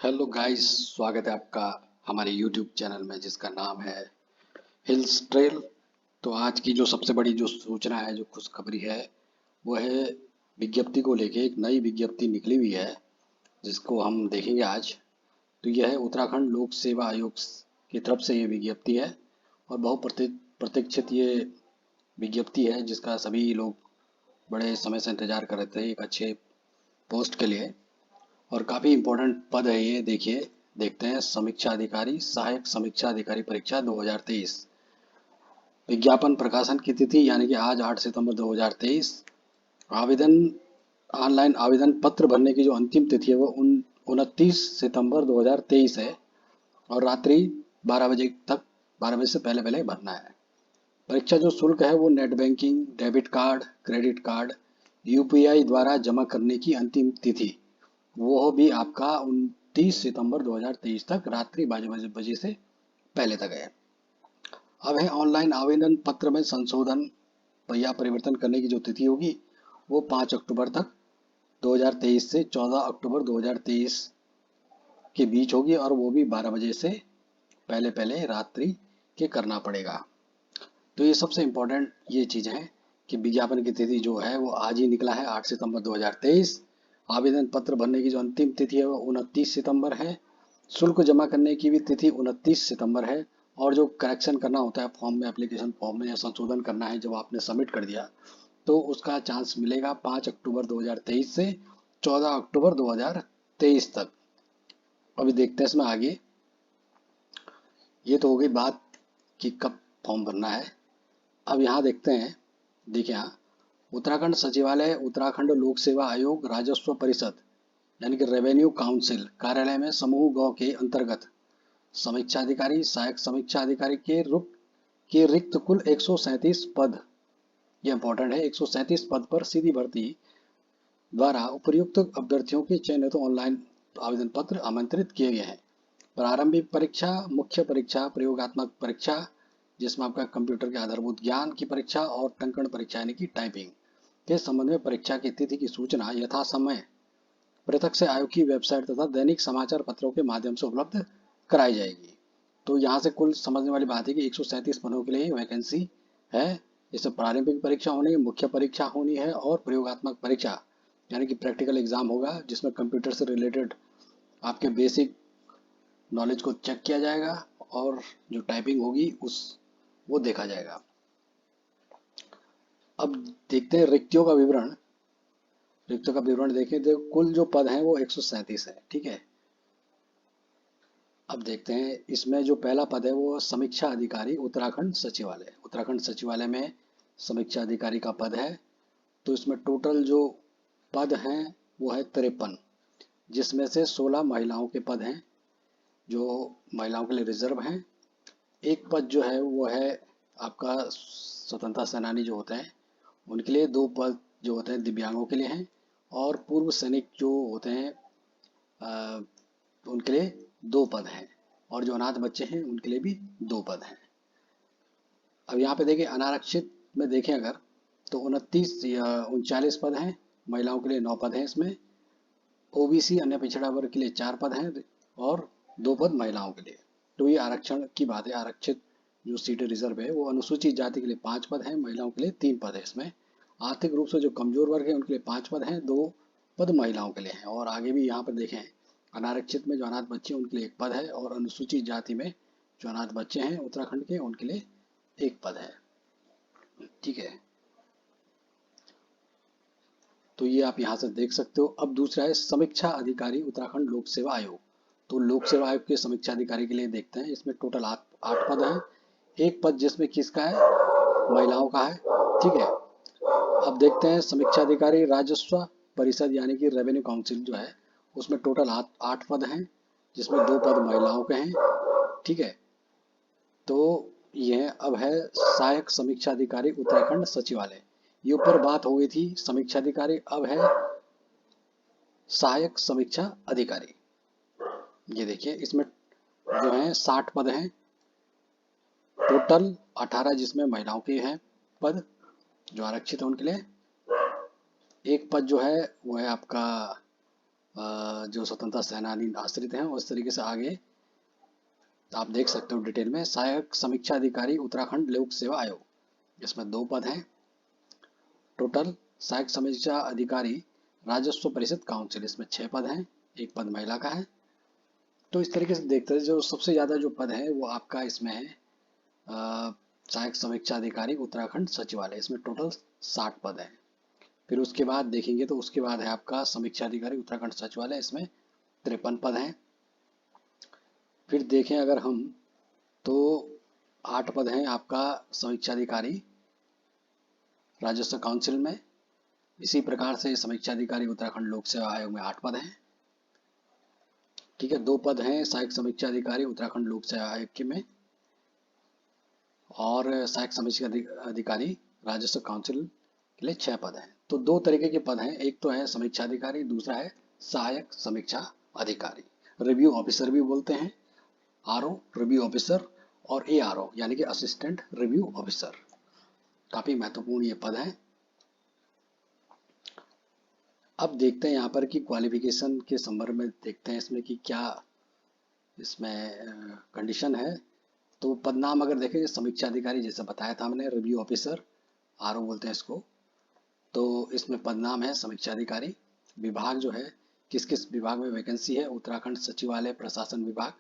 Hello guys, स्वागत है आपका हमारे यूट्यूब चैनल में जिसका नाम है हिल्स ट्रेल। तो आज की जो सबसे बड़ी जो सूचना है, जो खुशखबरी है, वो है विज्ञप्ति को लेके। एक नई विज्ञप्ति निकली हुई है जिसको हम देखेंगे आज। तो यह है उत्तराखंड लोक सेवा आयोग की तरफ से ये विज्ञप्ति है और प्रतीक्षित ये विज्ञप्ति है जिसका सभी लोग बड़े समय से इंतजार कर रहे थे, एक अच्छे पोस्ट के लिए। और काफ़ी इम्पोर्टेंट पद है ये। देखिए, देखते हैं। समीक्षा अधिकारी, सहायक समीक्षा अधिकारी परीक्षा 2023। विज्ञापन प्रकाशन की तिथि यानी कि आज 8 सितंबर 2023। आवेदन, ऑनलाइन आवेदन पत्र भरने की जो अंतिम तिथि है वो 29 सितंबर 2023 है और रात्रि 12 बजे तक, 12 बजे से पहले पहले भरना है। परीक्षा जो शुल्क है वो net banking, debit card, credit card, UPI द्वारा जमा करने की अंतिम तिथि वो भी आपका 29 सितंबर 2023 तक रात्रि 12 बजे से पहले तक है। अब है ऑनलाइन आवेदन पत्र में संशोधन या परिवर्तन करने की जो तिथि होगी वो 5 अक्टूबर तक 2023 से 14 अक्टूबर 2023 के बीच होगी और वो भी 12 बजे से पहले पहले रात्रि के करना पड़ेगा। तो ये सबसे इम्पोर्टेंट ये चीज़ है कि विज्ञापन की तिथि जो है वो आज ही निकला है, 8 सितंबर 2023। आवेदन पत्र भरने की जो अंतिम तिथि है वो 29 सितंबर है। शुल्क जमा करने की भी तिथि 29 सितंबर है। और जो करेक्शन करना होता है फॉर्म में, एप्लीकेशन फॉर्म में, या संशोधन करना है जब आपने सबमिट कर दिया, तो उसका चांस मिलेगा 5 अक्टूबर 2023 से 14 अक्टूबर 2023 तक। अभी देखते हैं इसमें आगे। ये तो हो गई बात कि कब फॉर्म भरना है। अब यहाँ देखते हैं। देखिए, यहाँ उत्तराखंड सचिवालय, उत्तराखंड लोक सेवा आयोग, राजस्व परिषद यानी कि रेवेन्यू काउंसिल कार्यालय में समूह गौ के अंतर्गत समीक्षा अधिकारी, सहायक समीक्षा अधिकारी के रिक्त कुल 137 पद। ये इंपॉर्टेंट है। 137 पद पर सीधी भर्ती द्वारा उपर्युक्त अभ्यर्थियों के चयनित ऑनलाइन आवेदन पत्र आमंत्रित किए गए हैं। प्रारंभिक परीक्षा, मुख्य परीक्षा, प्रयोगात्मक परीक्षा जिसमें आपका कंप्यूटर के आधारभूत ज्ञान की परीक्षा और टंकण परीक्षा यानी कि टाइपिंग के संबंध में परीक्षा की तिथि की सूचना यथा समय पृथक से आयोग की वेबसाइट तथा दैनिक समाचार पत्रों के माध्यम से उपलब्ध कराई जाएगी। तो यहाँ से कुल समझने वाली बात है कि 137 पदों के लिए वैकेंसी है। इसमें प्रारंभिक परीक्षा होनी है, मुख्य परीक्षा होनी है और प्रयोगात्मक परीक्षा यानी कि प्रैक्टिकल एग्जाम होगा जिसमें कंप्यूटर से रिलेटेड आपके बेसिक नॉलेज को चेक किया जाएगा और जो टाइपिंग होगी उस वो देखा जाएगा। अब देखते हैं रिक्तियों का विवरण। रिक्तियों का विवरण देखें तो कुल जो पद हैं वो 137 है। ठीक है। अब देखते हैं इसमें जो पहला पद है वो समीक्षा अधिकारी उत्तराखंड सचिवालय। उत्तराखंड सचिवालय में समीक्षा अधिकारी का पद है। तो इसमें टोटल जो पद हैं वो है 53, जिसमें से 16 महिलाओं के पद हैं जो महिलाओं के लिए रिजर्व हैं। एक पद जो है वो है आपका स्वतंत्रता सेनानी जो होते हैं उनके लिए। दो पद जो होते हैं दिव्यांगों के लिए हैं और पूर्व सैनिक जो होते हैं उनके लिए दो पद हैं और जो अनाथ बच्चे हैं उनके लिए भी दो पद हैं। अब यहाँ पे देखिए अनारक्षित में देखें अगर तो 39 पद हैं, महिलाओं के लिए 9 पद हैं इसमें। ओबीसी अन्य पिछड़ा वर्ग के लिए 4 पद हैं और 2 पद महिलाओं के लिए। तो ये आरक्षण की बात है। आरक्षित जो सीटें रिजर्व है वो अनुसूचित जाति के लिए 5 पद हैं, महिलाओं के लिए 3 पद है इसमें। आर्थिक रूप से जो कमजोर वर्ग है उनके लिए 5 पद हैं, 2 पद महिलाओं के लिए हैं। और आगे भी यहाँ पर देखें अनारक्षित में जो अनाथ बच्चे हैं उनके लिए 1 पद है और अनुसूचित जाति में जो अनाथ बच्चे हैं उत्तराखंड के उनके लिए 1 पद है। ठीक है। तो ये आप यहाँ से देख सकते हो। अब दूसरा है समीक्षा अधिकारी उत्तराखंड लोक सेवा आयोग। तो लोक सेवा आयोग के समीक्षा अधिकारी के लिए देखते हैं। इसमें टोटल 8 पद हैं। एक पद जिसमें किसका है, महिलाओं का है। ठीक है। अब देखते हैं समीक्षा अधिकारी राजस्व परिषद यानी कि रेवेन्यू काउंसिल जो है उसमें टोटल 8 पद हैं जिसमें 2 पद महिलाओं के हैं। ठीक है। तो यह अब है सहायक समीक्षा अधिकारी उत्तराखंड सचिवालय। ये ऊपर बात हो गई थी समीक्षा अधिकारी, अब है सहायक समीक्षा अधिकारी। ये देखिए इसमें जो है 60 पद हैं टोटल, 18 जिसमें महिलाओं के हैं पद जो आरक्षित है उनके लिए। एक पद जो है वो है आपका जो स्वतंत्रता सेनानी आश्रित हैं, उस तरीके से आगे आप देख सकते हो डिटेल में। सहायक समीक्षा अधिकारी उत्तराखंड लोक सेवा आयोग, इसमें 2 पद हैं टोटल। सहायक समीक्षा अधिकारी राजस्व परिषद काउंसिल, इसमें 6 पद हैं, 1 पद महिला का है। तो इस तरीके से देखते हैं, जो सबसे ज़्यादा जो पद है वो आपका इसमें है सहायक समीक्षा अधिकारी उत्तराखंड सचिवालय, इसमें टोटल 60 पद हैं। फिर उसके बाद देखेंगे तो उसके बाद है आपका समीक्षा अधिकारी उत्तराखंड सचिवालय, इसमें 53 पद हैं। फिर देखें अगर हम तो 8 पद हैं आपका समीक्षा अधिकारी राजस्व काउंसिल में। इसी प्रकार से समीक्षा अधिकारी उत्तराखंड लोक सेवा आयोग में 8 पद हैं। ठीक है, 2 पद हैं सहायक समीक्षा अधिकारी उत्तराखंड लोक सेवा आयोग के में, और सहायक समीक्षा अधिकारी राजस्व काउंसिल के लिए 6 पद हैं। तो 2 तरीके के पद हैं, एक तो है समीक्षा अधिकारी, दूसरा है सहायक समीक्षा अधिकारी। रिव्यू ऑफिसर भी बोलते हैं, आरओ रिव्यू ऑफिसर, और एआरओ यानी कि असिस्टेंट रिव्यू ऑफिसर। काफी महत्वपूर्ण ये पद हैं। अब देखते हैं यहाँ पर कि क्वालिफिकेशन के संदर्भ में देखते हैं इसमें कि क्या इसमें कंडीशन है। तो पद नाम अगर देखें, समीक्षा अधिकारी जैसे बताया था हमने, रिव्यू ऑफिसर आरओ बोलते हैं इसको, तो इसमें पद नाम है समीक्षा अधिकारी। विभाग जो है, किस किस विभाग में वैकेंसी है, उत्तराखंड सचिवालय प्रशासन विभाग,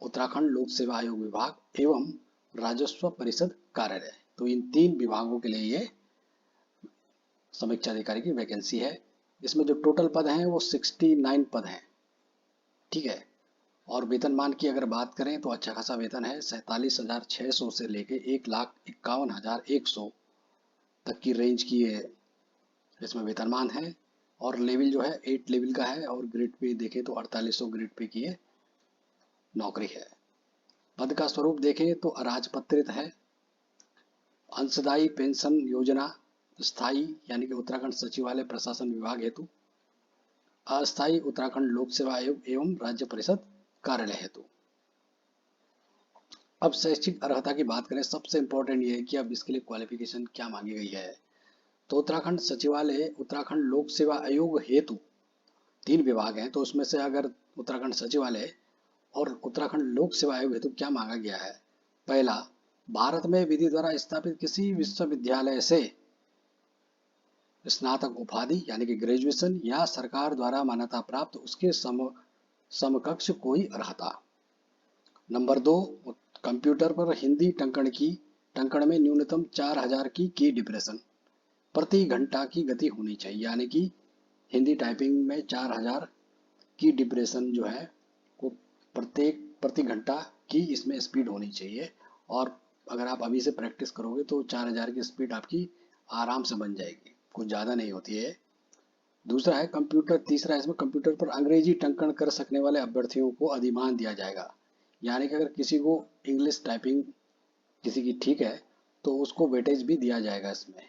उत्तराखंड लोक सेवा आयोग विभाग एवं राजस्व परिषद कार्यालय। तो इन 3 विभागों के लिए ये समीक्षा अधिकारी की वैकेंसी है। इसमें जो टोटल पद हैं वो 69 पद हैं। ठीक है, और वेतनमान की अगर बात करें तो अच्छा खासा वेतन है, 47,600 से लेके 1,51,100 तक की रेंज की है इसमें वेतनमान है। और लेवल जो है 8 लेवल का है, और ग्रेड पे देखें तो 4800 ग्रेड पे की नौकरी है। पद का स्वरूप देखें तो अराजपत्रित है, अंशदायी पेंशन योजना स्थायी यानी कि उत्तराखंड सचिवालय प्रशासन विभाग हेतु, अस्थायी उत्तराखंड लोक सेवा आयोग एवं राज्य परिषद कार्यालय हेतु। अब शैक्षिक अर्हता की बात करें, सबसे इंपॉर्टेंट ये है कि अब इसके लिए क्वालिफिकेशन क्या मांगी गई है। तो उत्तराखंड सचिवालय उत्तराखंड लोक सेवा आयोग हेतु 3 विभाग हैं, तो उसमें से अगर उत्तराखंड सचिवालय और उत्तराखंड लोक सेवा आयोग हेतु क्या मांगा गया है। पहला, भारत में विधि द्वारा स्थापित किसी विश्वविद्यालय से स्नातक उपाधि यानी कि ग्रेजुएशन या सरकार द्वारा मान्यता प्राप्त उसके समकक्ष कोई अर्हता। नंबर 2, कंप्यूटर पर हिंदी टंकण में न्यूनतम 4000 की डिप्रेशन प्रति घंटा की गति होनी चाहिए, यानी कि हिंदी टाइपिंग में 4000 की डिप्रेशन जो है वो प्रति घंटा की इसमें स्पीड होनी चाहिए। और अगर आप अभी से प्रैक्टिस करोगे तो 4000 की स्पीड आपकी आराम से बन जाएगी, कुछ ज़्यादा नहीं होती है। दूसरा है कंप्यूटर, तीसरा इसमें कंप्यूटर पर अंग्रेजी टंकण कर सकने वाले अभ्यर्थियों को अधिमान दिया जाएगा, यानी कि अगर किसी को इंग्लिश टाइपिंग किसी की ठीक है तो उसको वेटेज भी दिया जाएगा इसमें,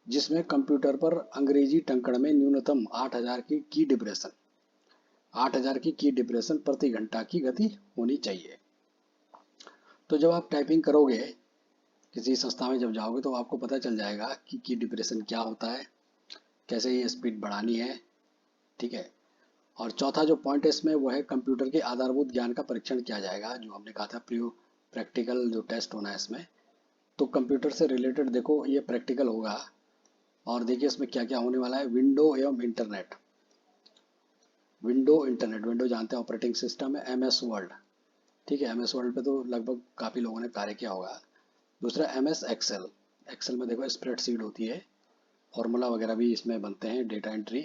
जिसमें कंप्यूटर पर अंग्रेजी टंकण में न्यूनतम 8000 की डिप्रेशन 8000 की डिप्रेशन प्रति घंटा की गति होनी चाहिए। तो जब आप टाइपिंग करोगे किसी संस्था में जब जाओगे तो आपको पता चल जाएगा कि की डिप्रेशन क्या होता है, कैसे ये स्पीड बढ़ानी है। ठीक है, और चौथा जो पॉइंट है इसमें वो है कंप्यूटर के आधारभूत ज्ञान का परीक्षण किया जाएगा, जो हमने कहा था प्रैक्टिकल जो टेस्ट होना है इसमें। तो कंप्यूटर से रिलेटेड देखो ये प्रैक्टिकल होगा, और देखिए इसमें क्या क्या होने वाला है। विंडो एवं इंटरनेट, विंडो जानते हैं ऑपरेटिंग सिस्टम है, MS वर्ड। ठीक है, MS वर्ड पे तो लगभग काफ़ी लोगों ने कार्य किया होगा। दूसरा MS एक्सेल, एक्सेल में देखो स्प्रेडशीट होती है, फॉर्मूला वगैरह भी इसमें बनते हैं, डेटा एंट्री।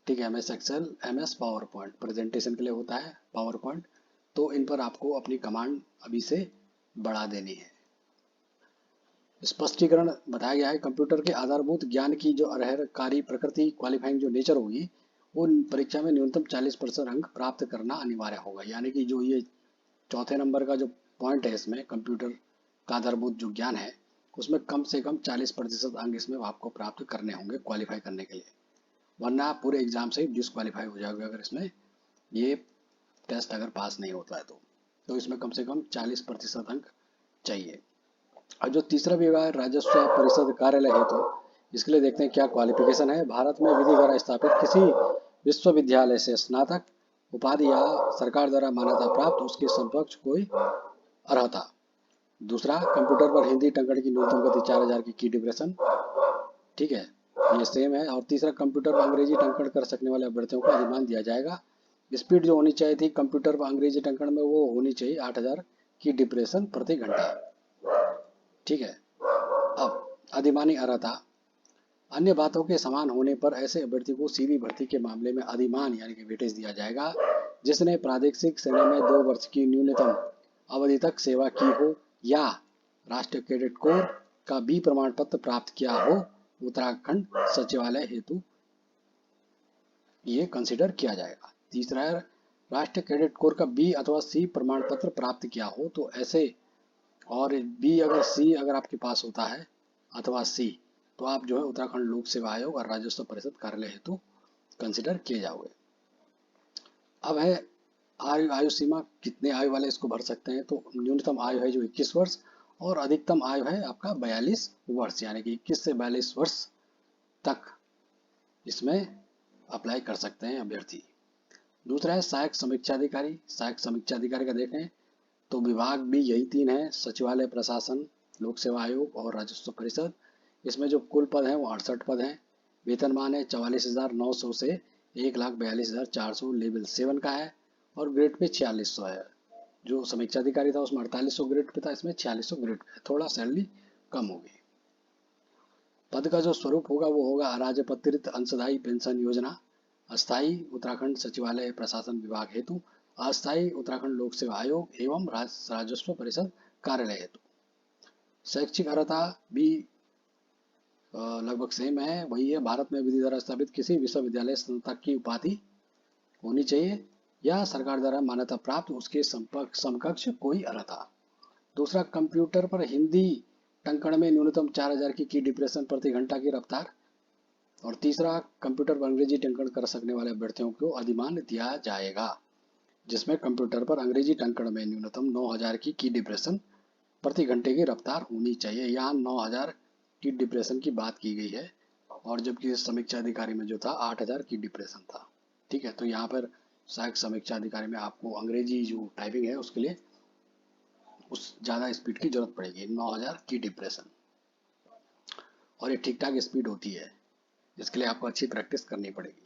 ठीक है, MS excel, MS PowerPoint presentation के लिए होता है, पावर पॉइंट। तो इन पर आपको अपनी कमांड अभी से बढ़ा देनी है। स्पष्टीकरण बताया गया है, कंप्यूटर के आधारभूत ज्ञान की जो अर्हकारी प्रकृति क्वालिफाइंग जो नेचर होगी, वो परीक्षा में न्यूनतम 40% अंक प्राप्त करना अनिवार्य होगा। यानी कि जो ये चौथे नंबर का जो पॉइंट है इसमें कंप्यूटर का आधारभूत जो ज्ञान है, उसमें कम से कम 40% अंक इसमें आपको प्राप्त करने होंगे क्वालिफाई करने के लिए, वरना आप पूरे एग्जाम से डिस्क्वालीफाई हो जाओगे अगर इसमें ये टेस्ट अगर पास नहीं होता है तो इसमें कम से कम 40% अंक चाहिए। और जो तीसरा विभाग है राजस्व परिषद कार्यालय है, तो इसके लिए देखते हैं क्या क्वालिफिकेशन है। भारत में विधि द्वारा स्थापित किसी विश्वविद्यालय से स्नातक उपाधि या सरकार द्वारा मान्यता प्राप्त उसके समकक्ष कोई अर्हता। दूसरा, कंप्यूटर पर हिंदी टंकण की न्यूनतम गति 4000 की डिप्रेशन, ठीक है, ये सेम है। और तीसरा, कंप्यूटर पर अंग्रेजी टंकण कर सकने वाले अभ्यर्थियों को अधिमान दिया जाएगा। स्पीड जो होनी चाहिए थी कंप्यूटर पर अंग्रेजी टंकण में, वो होनी चाहिए 8000 की डिप्रेशन प्रति घंटा, ठीक है। अब अधिमानी अर्हता, अन्य बातों के समान होने पर ऐसे अभ्यर्थी को सीधी भर्ती के मामले में अधिमान यानी कि वेटेज दिया जाएगा जिसने प्रादेशिक सेना में 2 वर्ष की न्यूनतम अवधि तक सेवा की हो या राष्ट्रीय कैडेट कोर का बी प्रमाण पत्र प्राप्त किया हो। उत्तराखंड सचिवालय हेतु ये कंसिडर किया जाएगा। तीसरा है, राष्ट्रीय कैडेट कोर का बी अथवा सी प्रमाण पत्र प्राप्त किया हो तो ऐसे, और बी अगर सी अगर आपके पास होता है अथवा सी, तो आप जो है उत्तराखंड लोक सेवा आयोग और राजस्व परिषद कार्यालय हेतु कंसिडर किए जाओगे। अब है आयु सीमा, कितने आयु वाले इसको भर सकते हैं, तो न्यूनतम आयु है जो 21 वर्ष और अधिकतम आयु है आपका 42 वर्ष, यानी कि 21 से 42 वर्ष तक इसमें अप्लाई कर सकते हैं अभ्यर्थी। दूसरा है सहायक समीक्षा अधिकारी। सहायक समीक्षा अधिकारी का देखें तो विभाग भी यही 3 है, सचिवालय, प्रशासन, लोक सेवा आयोग और राजस्व परिषद। इसमें जो कुल पद हैं वो 68 पद हैं। वेतनमान है 44,900 से 1,42,400, लेवल 7 का है और ग्रेड पे 4600 है। जो समीक्षा अधिकारी था उसमें 4800 ग्रेड पे था, इसमें 4600 ग्रेड पे, थोड़ा सैलरी कम होगी। पद का जो स्वरूप होगा वो होगा अराजपत्रित अंशदायी पेंशन योजना, अस्थायी उत्तराखंड सचिवालय प्रशासन विभाग हेतु, अस्थायी उत्तराखंड लोक सेवा आयोग एवं राजस्व परिषद कार्यालय हेतु। शैक्षिक अर्हता भी लगभग सेम है, वही है, भारत में विधि द्वारा स्थापित किसी विश्वविद्यालय स्नातक की उपाधि होनी चाहिए या सरकार द्वारा मान्यता प्राप्त उसके समकक्ष कोई अर्हता। दूसरा, कंप्यूटर पर हिंदी टंकण में न्यूनतम 4000 की डिप्रेशन प्रति घंटा की रफ्तार। और तीसरा, कंप्यूटर पर अंग्रेजी टंकण कर सकने वाले अभ्यर्थियों को अधिमान दिया जाएगा जिसमें कंप्यूटर पर अंग्रेजी टंकण में न्यूनतम 9000 की डिप्रेशन प्रति घंटे की रफ्तार होनी चाहिए। यहाँ 9000 की डिप्रेशन की बात की गई है और जबकि समीक्षा अधिकारी में जो था 8000 की डिप्रेशन था, ठीक है। तो यहाँ पर सहायक समीक्षा अधिकारी में आपको अंग्रेजी जो टाइपिंग है उसके लिए उस ज़्यादा स्पीड की जरूरत पड़ेगी, 9000 की डिप्रेशन, और ये ठीक ठाक स्पीड होती है, इसके लिए आपको अच्छी प्रैक्टिस करनी पड़ेगी।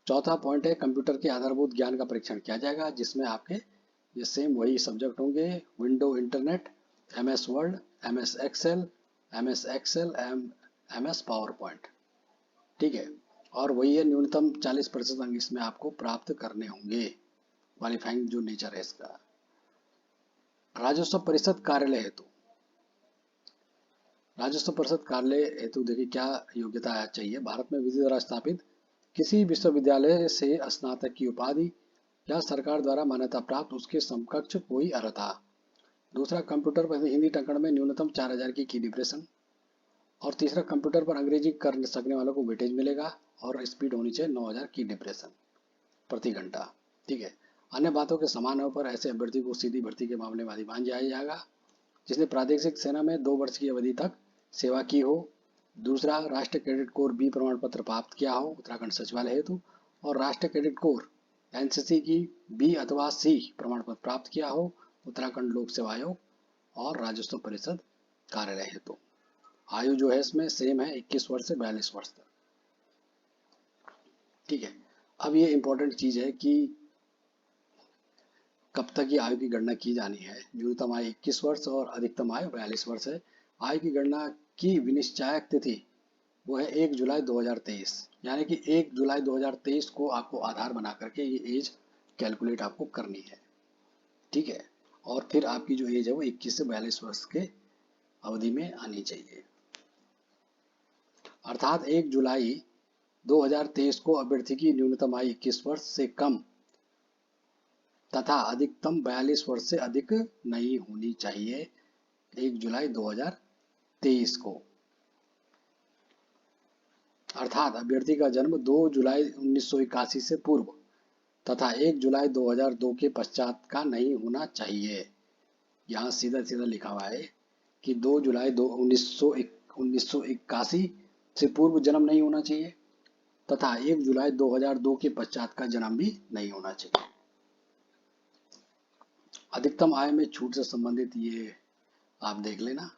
चौथा पॉइंट है कंप्यूटर के आधारभूत ज्ञान का परीक्षण किया जाएगा जिसमें आपके ये सेम वही सब्जेक्ट होंगे, window internet, MS word, MS excel, MS PowerPoint, ठीक है। और वही है, न्यूनतम 40% अंक इसमें आपको प्राप्त करने होंगे, क्वालिफाइंग जो नेचर है इसका। राजस्व परिषद कार्यालय हेतु, राजस्व परिषद कार्यालय हेतु देखिए क्या योग्यता चाहिए। भारत में विधि द्वारा स्थापित किसी विश्वविद्यालय से स्नातक की उपाधि या सरकार द्वारा मान्यता प्राप्त उसके समकक्ष कोई अर्हता। दूसरा, कंप्यूटर पर हिंदी टंकण में न्यूनतम 4000 की डिप्रेशन। और तीसरा, कंप्यूटर पर अंग्रेजी कर सकने वालों को वेटेज मिलेगा और स्पीड होनी चाहिए 9000 की डिप्रेशन प्रति घंटा, ठीक है। अन्य बातों के समान होने पर ऐसे अभ्यर्थी को सीधी भर्ती के मामले में अधिमान दिया जाएगा जिसने प्रादेशिक सेना में 2 वर्ष की अवधि तक सेवा की हो। दूसरा, राष्ट्रीय कैडेट कोर बी प्रमाण पत्र प्राप्त किया हो उत्तराखंड सचिवालय हेतु, और राष्ट्रीय कैडेट कोर NCC की बी अथवा सी प्रमाण पत्र प्राप्त किया हो उत्तराखंड लोक सेवा आयोग और राजस्व परिषद कार्यालय हेतु। आयु जो है इसमें सेम है, 21 वर्ष से 42 वर्ष तक, ठीक है। अब ये इंपॉर्टेंट चीज है कि कब तक की आयु की गणना की जानी है। न्यूनतम आयु 21 वर्ष और अधिकतम आयु 42 वर्ष है। आयु की गणना की विनिश्चायक तिथि वो है 1 जुलाई 2023, यानी कि 1 जुलाई 2023 को आपको आधार बना करके ये एज कैलकुलेट आपको करनी है, ठीक है। और फिर आपकी जो एज है वो 21 से 42 वर्ष के अवधि में आनी चाहिए। अर्थात 1 जुलाई 2023 को अभ्यर्थी की न्यूनतम आयु 21 वर्ष से कम तथा अधिकतम 42 वर्ष से अधिक नहीं होनी चाहिए 1 जुलाई 2023 को। अर्थात अभ्यर्थी का जन्म 2 जुलाई 1981 से पूर्व तथा 1 जुलाई 2002 के पश्चात का नहीं होना चाहिए। यहाँ सीधा सीधा लिखा हुआ है कि 2 जुलाई 1981 से पूर्व जन्म नहीं होना चाहिए तथा 1 जुलाई 2002 के पश्चात का जन्म भी नहीं होना चाहिए। अधिकतम आय में छूट से संबंधित ये आप देख लेना,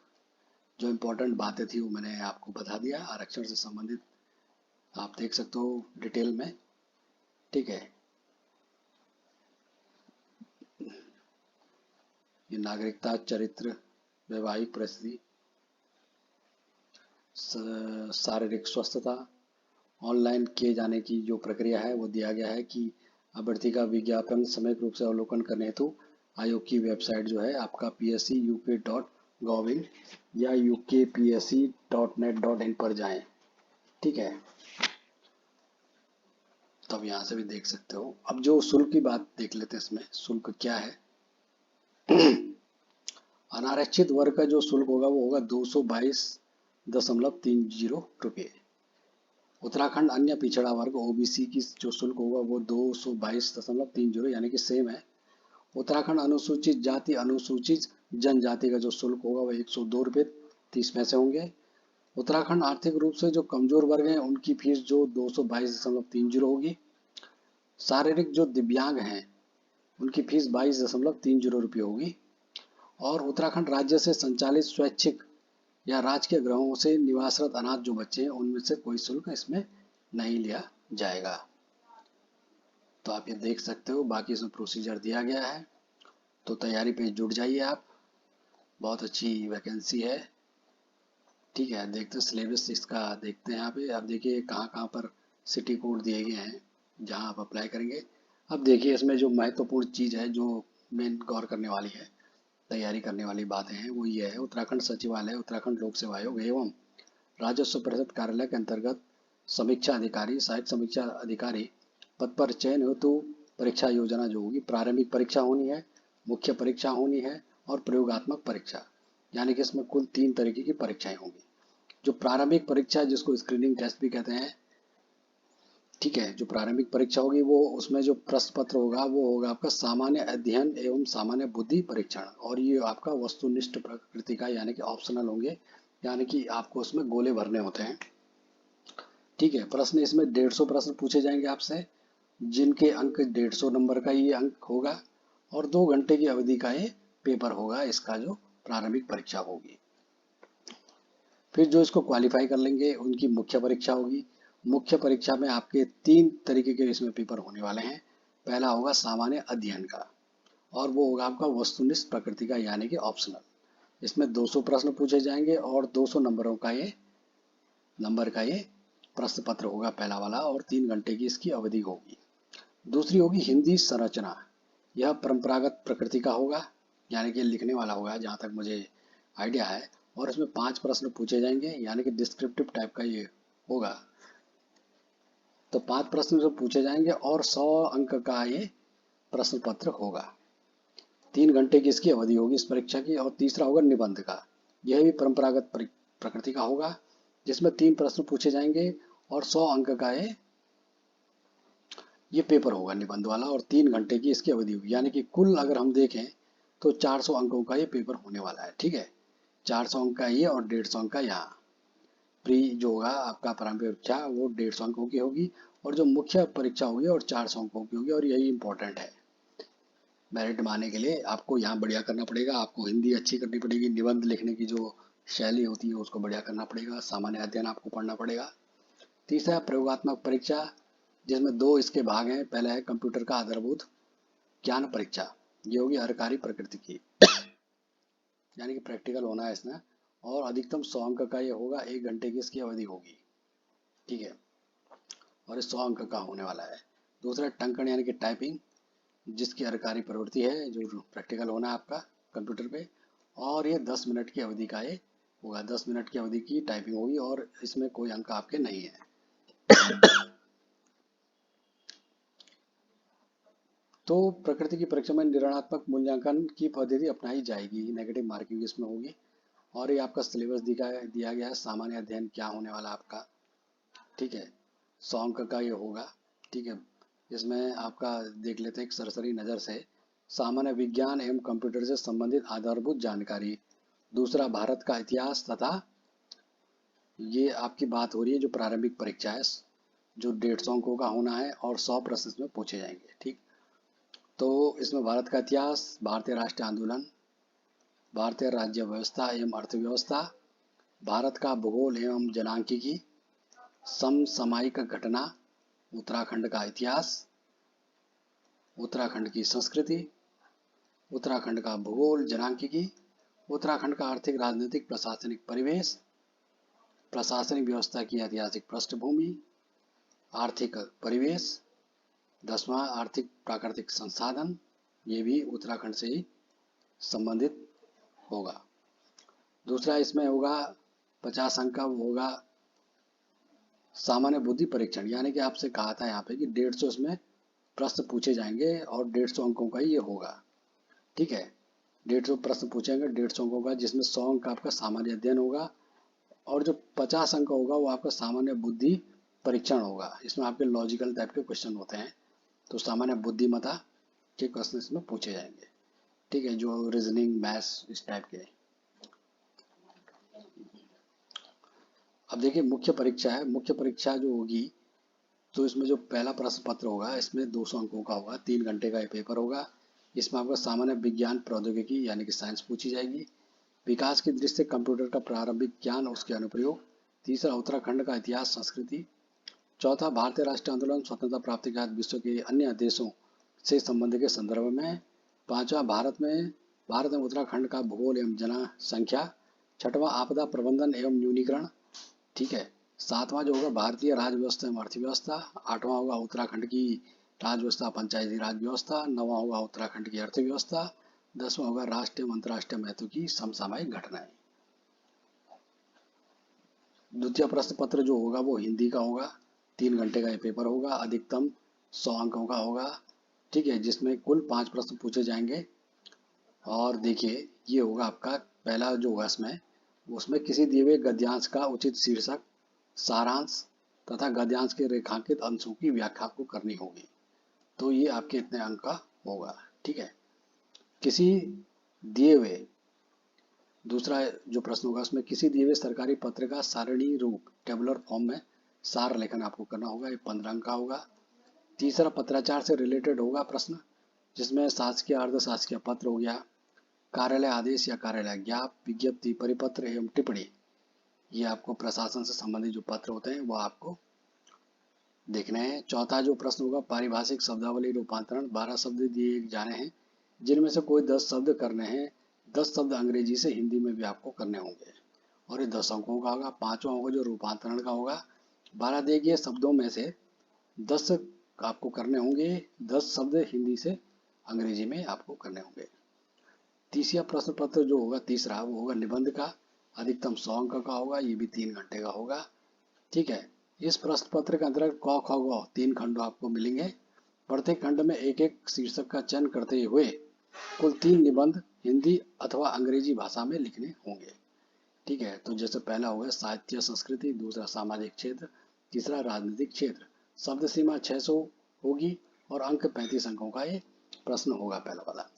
जो इम्पोर्टेंट बातें थी वो मैंने आपको बता दिया। आरक्षण से संबंधित आप देख सकते हो डिटेल में, ठीक है। ये नागरिकता, चरित्र, वैवाहिक परिस्थिति, शारीरिक स्वस्थता, ऑनलाइन किए जाने की जो प्रक्रिया है वो दिया गया है कि अभ्यर्थी का विज्ञापन समय रूप से अवलोकन करने हेतु आयोग की वेबसाइट जो है आपका pscuk.gov.in या ukpsc.net.in पर जाएं, ठीक है। तब यहाँ से भी देख सकते हो। अब जो शुल्क की बात देख लेते हैं, इसमें शुल्क क्या है। अनारक्षित वर्ग का जो शुल्क होगा वो होगा 222.30 रुपये। उत्तराखंड अन्य पिछड़ा वर्ग ओबीसी की जो शुल्क होगा वो 222.30 यानी कि सेम है। उत्तराखंड अनुसूचित जाति अनुसूचित जनजाति का जो शुल्क होगा वो 102.30 होंगे। उत्तराखंड आर्थिक रूप से जो कमजोर वर्ग हैं उनकी फीस जो 222.30 होगी। शारीरिक जो दिव्यांग हैं उनकी फीस 22.30 रुपये होगी। और उत्तराखंड राज्य से संचालित स्वैच्छिक या राजकीय गृहों से निवासरत अनाथ जो बच्चे हैं उनमें से कोई शुल्क इसमें नहीं लिया जाएगा। तो आप ये देख सकते हो, बाकी इसमें प्रोसीजर दिया गया है। तो तैयारी पे जुट जाइए आप, बहुत अच्छी वैकेंसी है, ठीक है। देखते हैं सिलेबस इसका, देखते हैं यहाँ पे। आप देखिए कहाँ कहाँ पर सिटी कोड दिए गए हैं जहाँ आप अप्लाई करेंगे। अब देखिए इसमें जो महत्वपूर्ण चीज़ है, जो मेन गौर करने वाली है, तैयारी करने वाली बातें हैं, वो ये है। उत्तराखंड सचिवालय, उत्तराखंड लोक सेवा आयोग एवं राजस्व परिषद कार्यालय के अंतर्गत समीक्षा अधिकारी, सहायक समीक्षा अधिकारी पद पर चयन हेतु परीक्षा योजना जो होगी, प्रारंभिक परीक्षा होनी है, मुख्य परीक्षा होनी है और प्रयोगात्मक परीक्षा, यानी कि इसमें कुल 3 तरीके की परीक्षाएं होंगी। जो प्रारंभिक परीक्षा है जिसको स्क्रीनिंग टेस्ट भी कहते हैं, ठीक है, जो प्रारंभिक परीक्षा होगी वो उसमें जो प्रश्न पत्र होगा वो होगा आपका सामान्य अध्ययन एवं सामान्य बुद्धि परीक्षण, और ये आपका वस्तुनिष्ठ प्रकृति का यानी कि ऑप्शनल होंगे, यानी कि आपको उसमें गोले भरने होते हैं, ठीक है। प्रश्न इसमें 150 प्रश्न पूछे जाएंगे आपसे, जिनके अंक 150 नंबर का ये अंक होगा और 2 घंटे की अवधि का ये पेपर होगा, इसका जो प्रारंभिक परीक्षा होगी। फिर जो इसको क्वालिफाई कर लेंगे उनकी मुख्य परीक्षा होगी। मुख्य परीक्षा में आपके 3 तरीके के इसमें पेपर होने वाले हैं। पहला होगा सामान्य अध्ययन का और वो होगा आपका वस्तुनिष्ठ प्रकृति का यानी कि ऑप्शनल। इसमें 200 प्रश्न पूछे जाएंगे और 200 नंबर का ये प्रश्न पत्र होगा पहला वाला, और 3 घंटे की इसकी अवधि होगी। दूसरी होगी हिंदी संरचना, यह परंपरागत प्रकृति का होगा, यानी कि लिखने वाला होगा जहाँ तक मुझे आइडिया है, और इसमें 5 प्रश्न पूछे जाएंगे, यानी कि डिस्क्रिप्टिव टाइप का ये होगा। तो 5 प्रश्न जो पूछे जाएंगे और 100 अंक का ये प्रश्न पत्र होगा। 3 घंटे की इसकी अवधि होगी इस परीक्षा की। और तीसरा होगा निबंध का, यह भी परंपरागत प्रकृति का होगा, जिसमें 3 प्रश्न पूछे जाएंगे और 100 अंक का ये पेपर होगा निबंध वाला, और 3 घंटे की इसकी अवधि होगी, यानी कि कुल अगर हम देखें तो 400 अंकों का ये पेपर होने वाला है, ठीक है। 400 अंक का ये और 150 अंक का यहाँ। प्री जो होगा आपका प्रारंभिक परीक्षा वो 150 अंकों की होगी, और जो मुख्य परीक्षा होगी और 400 अंकों की होगी, और यही इंपॉर्टेंट है। मेरिट माने के लिए आपको यहाँ बढ़िया करना पड़ेगा, आपको हिंदी अच्छी करनी पड़ेगी, निबंध लिखने की जो शैली होती है उसको बढ़िया करना पड़ेगा, सामान्य अध्ययन आपको पढ़ना पड़ेगा। तीसरा प्रयोगात्मक परीक्षा, जिसमें 2 इसके भाग हैं। पहला है कंप्यूटर का आधारभूत ज्ञान परीक्षा, ये होगी अरकारी प्रकृति की, यानी कि प्रैक्टिकल होना है इसमें, और अधिकतम 100 अंक का ये होगा, 1 घंटे की इसकी अवधि होगी, ठीक है, और ये 100 अंक का होने वाला है। दूसरा टंकण यानी कि टाइपिंग, जिसकी अरकारी प्रवृत्ति है, जो प्रैक्टिकल होना है आपका कंप्यूटर पे, और ये 10 मिनट की अवधि का ये होगा, 10 मिनट की अवधि की टाइपिंग होगी, और इसमें कोई अंक आपके नहीं है। तो प्रकृति की परीक्षा में निर्णयात्मक मूल्यांकन की पद्धति अपनाई जाएगी, नेगेटिव मार्किंग इसमें होगी। और ये आपका सिलेबस दिया गया है, सामान्य अध्ययन क्या होने वाला आपका, ठीक है, 100 अंक का ये होगा, ठीक है। इसमें आपका देख लेते हैं एक सरसरी नज़र से, सामान्य विज्ञान एवं कंप्यूटर से संबंधित आधारभूत जानकारी। दूसरा भारत का इतिहास, तथा ये आपकी बात हो रही है जो प्रारंभिक परीक्षा है जो 150 अंकों का होना है और 100 प्रश्न इसमें पूछे जाएंगे। ठीक, तो इसमें भारत का इतिहास, भारतीय राष्ट्रीय आंदोलन, भारतीय राज्य व्यवस्था एवं अर्थव्यवस्था, भारत का भूगोल एवं जनांकिकी, समसामयिक घटना, उत्तराखंड का इतिहास, उत्तराखंड की संस्कृति, उत्तराखंड का भूगोल जनांकिकी, उत्तराखंड का आर्थिक राजनीतिक प्रशासनिक परिवेश, प्रशासनिक व्यवस्था की ऐतिहासिक पृष्ठभूमि, आर्थिक परिवेश, 10वां आर्थिक प्राकृतिक संसाधन, ये भी उत्तराखंड से ही संबंधित होगा। दूसरा इसमें होगा 50 अंक का, वो होगा सामान्य बुद्धि परीक्षण, यानी कि आपसे कहा था यहाँ पे कि 150 इसमें प्रश्न पूछे जाएंगे और 150 अंकों का ये होगा। ठीक है, 150 प्रश्न पूछेंगे 150 अंकों का, जिसमें 100 अंक आपका सामान्य अध्ययन होगा और जो 50 अंक होगा वो आपका सामान्य बुद्धि परीक्षण होगा। इसमें आपके लॉजिकल टाइप के क्वेश्चन होते हैं, तो सामान्य बुद्धिमत्ता के क्वेश्चन इसमें पूछे जाएंगे। ठीक है, जो रीजनिंग मैथ्स इस टाइप के। अब देखिए मुख्य परीक्षा है, मुख्य परीक्षा जो होगी तो इसमें जो पहला प्रश्न पत्र होगा इसमें 200 अंकों का होगा, 3 घंटे का ये पेपर होगा। इसमें आपका सामान्य विज्ञान प्रौद्योगिकी यानी कि साइंस पूछी जाएगी, विकास की दृष्टि से कंप्यूटर का प्रारंभिक ज्ञान उसके अनुप्रयोग, तीसरा उत्तराखंड का इतिहास संस्कृति, चौथा भारतीय राष्ट्रीय आंदोलन स्वतंत्रता प्राप्ति के बाद विश्व के अन्य देशों से संबंध के संदर्भ में, पांचवा भारत में उत्तराखंड का भूगोल एवं जनसंख्या, छठवां आपदा प्रबंधन एवं न्यूनीकरण। ठीक है, सातवां जो होगा भारतीय राज्य व्यवस्था एवं अर्थव्यवस्था, आठवां होगा उत्तराखंड की राज्य व्यवस्था पंचायती राज व्यवस्था, नौवां होगा उत्तराखंड की अर्थव्यवस्था, 10वां होगा राष्ट्रीय एवं अंतर्राष्ट्रीय महत्व की समसामयिक घटनाएं। द्वितीय प्रश्न पत्र जो होगा वो हिंदी का होगा, 3 घंटे का ये पेपर होगा, अधिकतम 100 अंकों का होगा। ठीक है, जिसमें कुल 5 प्रश्न पूछे जाएंगे। और देखिए ये होगा आपका पहला जो होगा इसमें, उसमें किसी दिए हुए गद्यांश का उचित शीर्षक, सारांश तथा गद्यांश के रेखांकित अंशों की व्याख्या आपको करनी होगी। तो ये आपके इतने अंक का होगा। ठीक है, किसी दिए हुए, दूसरा जो प्रश्न होगा उसमें किसी दिए हुए सरकारी पत्र का सारणी रूप टेबुलर फॉर्म में सार लेखन आपको करना होगा, ये 15 अंक का होगा। तीसरा पत्राचार से रिलेटेड होगा प्रश्न, जिसमें शासकीय अर्धशासकीय पत्र हो गया, कार्यालय आदेश या कार्यालय ज्ञापन, विज्ञप्ति, परिपत्र एवं टिप्पणी, ये आपको प्रशासन से संबंधित जो पत्र होते हैं वो आपको देखने हैं। चौथा जो प्रश्न होगा पारिभाषिक शब्दावली रूपांतरण, 12 शब्द दिए जाने हैं जिनमें से कोई 10 शब्द करने हैं, 10 शब्द अंग्रेजी से हिंदी में भी आपको करने होंगे और ये 10 अंकों का होगा। पांचवा होगा जो रूपांतरण का होगा, 12 दिए गए शब्दों में से 10 आपको करने होंगे, 10 शब्द हिंदी से अंग्रेजी में आपको करने होंगे। तीसरा प्रश्न पत्र जो होगा तीसरा वो होगा निबंध का, अधिकतम 100 अंक का होगा, ये भी 3 घंटे का होगा। ठीक है, इस प्रश्न पत्र के अंतर्गत क ख ग 3 खंड आपको मिलेंगे, प्रत्येक खंड में एक एक शीर्षक का चयन करते हुए कुल 3 निबंध हिंदी अथवा अंग्रेजी भाषा में लिखने होंगे। ठीक है, तो जैसे पहला होगा साहित्य संस्कृति, दूसरा सामाजिक क्षेत्र, तीसरा राजनीतिक क्षेत्र, शब्द सीमा 600 होगी और अंक 35 अंकों का ये प्रश्न होगा पहला वाला।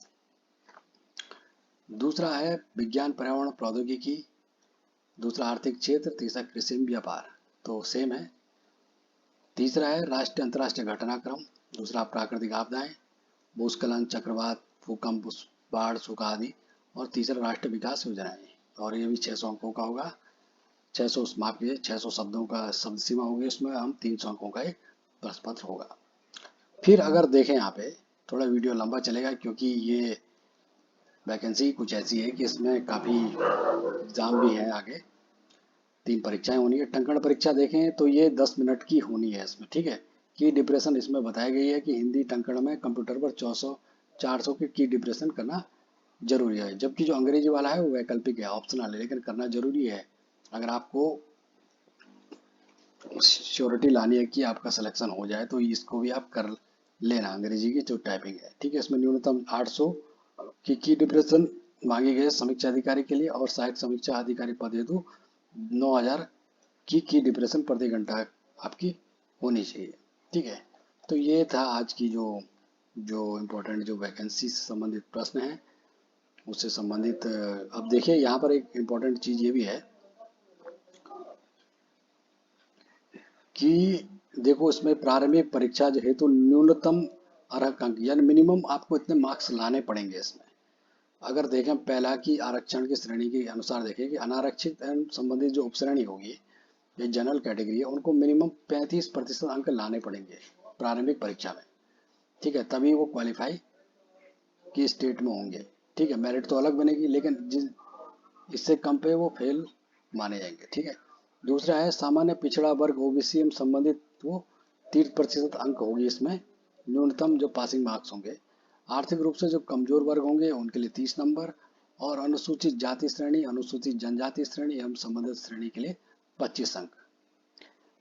दूसरा है विज्ञान पर्यावरण प्रौद्योगिकी, दूसरा आर्थिक क्षेत्र, तीसरा कृषि व्यापार, तो सेम है। तीसरा है राष्ट्रीय अंतर्राष्ट्रीय घटनाक्रम, दूसरा प्राकृतिक आपदाएं, भूस्खलन, चक्रवात, भूकंप, बाढ़, सूखा आदि, और तीसरा राष्ट्रीय विकास योजनाएं, और ये भी 600 अंकों का होगा। 600 माफ कीजिए 600 शब्दों का शब्द सीमा होगी, इसमें हम 300 अंकों का एक प्रश्न पत्र होगा। फिर अगर देखें यहाँ पे थोड़ा वीडियो लंबा चलेगा क्योंकि ये वैकेंसी कुछ ऐसी है कि इसमें काफ़ी एग्जाम भी है, आगे 3 परीक्षाएं होनी है। टंकण परीक्षा देखें तो ये 10 मिनट की होनी है इसमें। ठीक है, की डिप्रेशन इसमें बताई गई है कि हिंदी टंकण में कंप्यूटर पर 400 की डिप्रेशन करना जरूरी है, जबकि जो अंग्रेजी वाला है वो वैकल्पिक है, ऑप्शनल है, लेकिन करना जरूरी है अगर आपको श्योरिटी लानी है कि आपका सिलेक्शन हो जाए, तो इसको भी आप कर लेना, अंग्रेजी की जो टाइपिंग है। ठीक है, इसमें न्यूनतम 800 की डिप्रेशन मांगी गई है समीक्षा अधिकारी के लिए, और साहित्य समीक्षा अधिकारी पद हेतु 9000 की डिप्रेशन प्रति घंटा आपकी होनी चाहिए। ठीक है, तो ये था आज की जो इम्पोर्टेंट जो वैकेंसी से संबंधित प्रश्न है उससे संबंधित। अब देखिए यहाँ पर एक इम्पोर्टेंट चीज़ ये भी है कि देखो इसमें प्रारंभिक परीक्षा जो हेतु न्यूनतम अर्हक अंक यानी मिनिमम आपको इतने मार्क्स लाने पड़ेंगे इसमें। अगर देखें पहला की आरक्षण की श्रेणी के अनुसार देखें कि अनारक्षित एवं संबंधित जो उपश्रेणी होगी, ये जनरल कैटेगरी है, उनको मिनिमम 35% अंक लाने पड़ेंगे प्रारंभिक परीक्षा में। ठीक है, तभी वो क्वालिफाई की स्टेट में होंगे। ठीक है, मेरिट तो अलग बनेगी, लेकिन जिस इससे कम पे वो फेल माने जाएंगे। ठीक है, दूसरा है सामान्य पिछड़ा वर्ग ओबीसी एवं संबंधित, वो 30% अंक होगी इसमें न्यूनतम जो पासिंग मार्क्स होंगे। आर्थिक रूप से जो कमजोर वर्ग होंगे उनके लिए 30 नंबर, और अनुसूचित जाति श्रेणी, अनुसूचित जनजाति श्रेणी एवं संबंधित श्रेणी के लिए 25 अंक।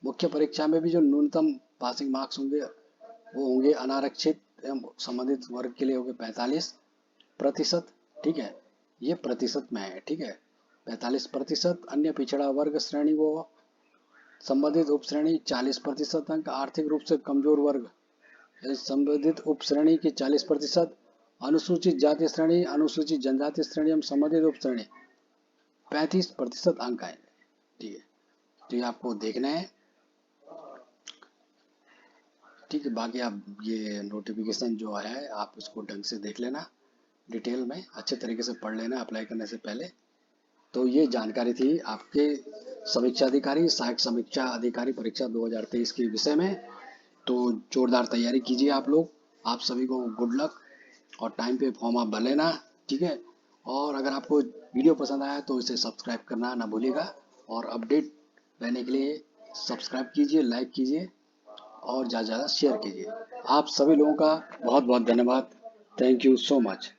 मुख्य परीक्षा में भी जो न्यूनतम पासिंग मार्क्स होंगे वो होंगे अनारक्षित एवं संबंधित वर्ग के लिए होंगे 45%। ठीक है, ये प्रतिशत में है। ठीक है, 45%। अन्य पिछड़ा वर्ग श्रेणी वो संबंधित उप श्रेणी 40% अंक। आर्थिक रूप से कमजोर वर्ग संबंधित उप श्रेणी की 40%। अनुसूचित जाति श्रेणी, अनुसूचित जनजाति श्रेणी एवं संबंधित उप श्रेणी 35% अंक आएंगे। ठीक है, तो ये आपको देखना है। ठीक है, बाकी आप ये नोटिफिकेशन जो आया है आप इसको ढंग से देख लेना, डिटेल में अच्छे तरीके से पढ़ लेना अप्लाई करने से पहले। तो ये जानकारी थी आपके समीक्षा अधिकारी, सहायक समीक्षा अधिकारी परीक्षा 2023 के विषय में। तो जोरदार तैयारी कीजिए आप लोग। आप सभी को गुड लक, और टाइम पे फॉर्म आप भर लेना। ठीक है, और अगर आपको वीडियो पसंद आया तो इसे सब्सक्राइब करना ना भूलिएगा, और अपडेट रहने के लिए सब्सक्राइब कीजिए, लाइक कीजिए और ज़्यादा से ज़्यादा शेयर कीजिए। आप सभी लोगों का बहुत बहुत धन्यवाद। Thank you so much.